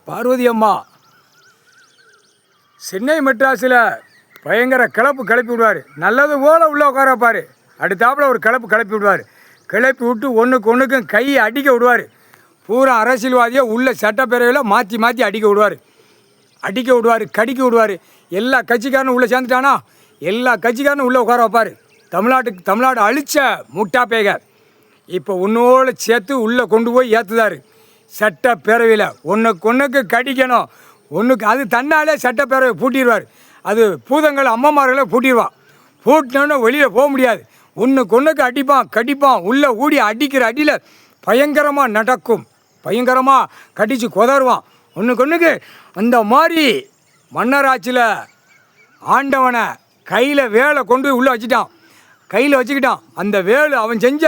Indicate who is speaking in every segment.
Speaker 1: பார்வதி அம்மா சென்னை மெட்ராஸில் பயங்கர கிளப்பி விடுவார். நல்லது போல் உள்ளே உட்கார வைப்பார். அடுத்தாப்புல ஒரு கிளப்பி விடுவார். கிளப்பி விட்டு ஒன்றுக்கும் கையை அடிக்க விடுவார். பூரா அரசியல்வாதியை உள்ள சட்டப்பேரவையில் மாற்றி அடிக்க விடுவார். கடிக்க விடுவார். எல்லா கட்சிக்காரனும் உள்ளே சேர்ந்துட்டானா எல்லா கட்சிக்காரனும் உள்ளே உட்கார வைப்பார். தமிழ்நாடு அழித்த முட்டா பேக இப்போ ஒன்றோடு சேர்த்து உள்ளே கொண்டு போய் ஏற்றுதார். சட்டப்பேரவையில் ஒன்றுக்கு கடிக்கணும். அது தன்னாலே சட்டப்பேரவை பூட்டிடுவார். அது பூதங்கள் அம்மமார்களை பூட்டிடுவான். பூட்டினோன்னு வெளியில் போக முடியாது. ஒன்றுக்கு கடிப்பான். உள்ளே ஊடி அடிக்கிற அடியில் பயங்கரமாக நடக்கும். பயங்கரமாக கடித்து கொதருவான். ஒன்றுக்கு அந்த மாதிரி மன்னராட்சியில் ஆண்டவனை கையில் வேலை கொண்டு உள்ளே வச்சுக்கிட்டான். அந்த வேலு அவன் செஞ்ச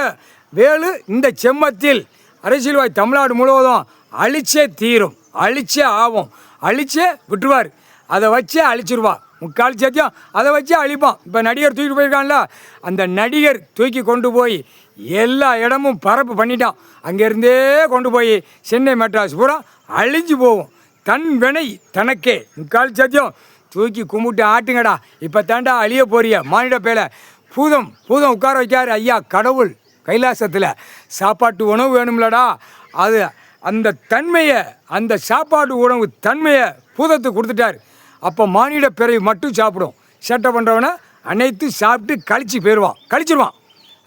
Speaker 1: வேலு இந்த செம்மத்தில் அரசியல்வாதி தமிழ்நாடு முழுவதும் அழிச்சே தீரும். அழிச்சே ஆகும். அழிச்சே விட்டுருவார். அதை வச்சே அழிச்சிருவா. முக்கால் சத்தியம் அதை வச்சே அழிப்பான். இப்போ நடிகர் தூக்கிட்டு போயிருக்கான்ல, அந்த நடிகர் தூக்கி கொண்டு போய் எல்லா இடமும் பரப்பு பண்ணிட்டான். அங்கேருந்தே கொண்டு போய் சென்னை மெட்ராஸ் பூரா அழிஞ்சு போகும். தன் வினை தனக்கே. முக்கால் சத்தியம் தூக்கி கும்பிட்டு ஆட்டுங்கடா. இப்போ தாண்டா அழிய போறிய மானிட பேலை. பூதம் உட்கார வைக்காரு ஐயா கடவுள் கைலாசத்தில். சாப்பாட்டு உணவு வேணும்லடா. அது அந்த தன்மையை, அந்த சாப்பாடு உணவு தன்மையை பூதத்துக்கு கொடுத்துட்டார். அப்போ மானிட பிறவி மட்டும் சாப்பிடும். சேட்டை பண்ணுறவனை அனைத்து சாப்பிட்டு கழிச்சிருவான்.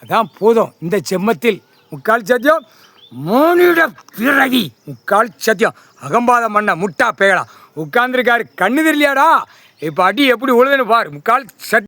Speaker 1: அதான் பூதம் இந்த செம்மத்தில். முக்கால் சத்தியம் மானிட பிறவி. முக்கால் சத்தியம் அகம்பாதம் பண்ண முட்டா பேகலாம் உட்கார்ந்துருக்காரு. கண்ணு தெரியலையாடா. இப்போ அடி எப்படி உழுதுன்னு பார். முக்கால் சத்தியம்.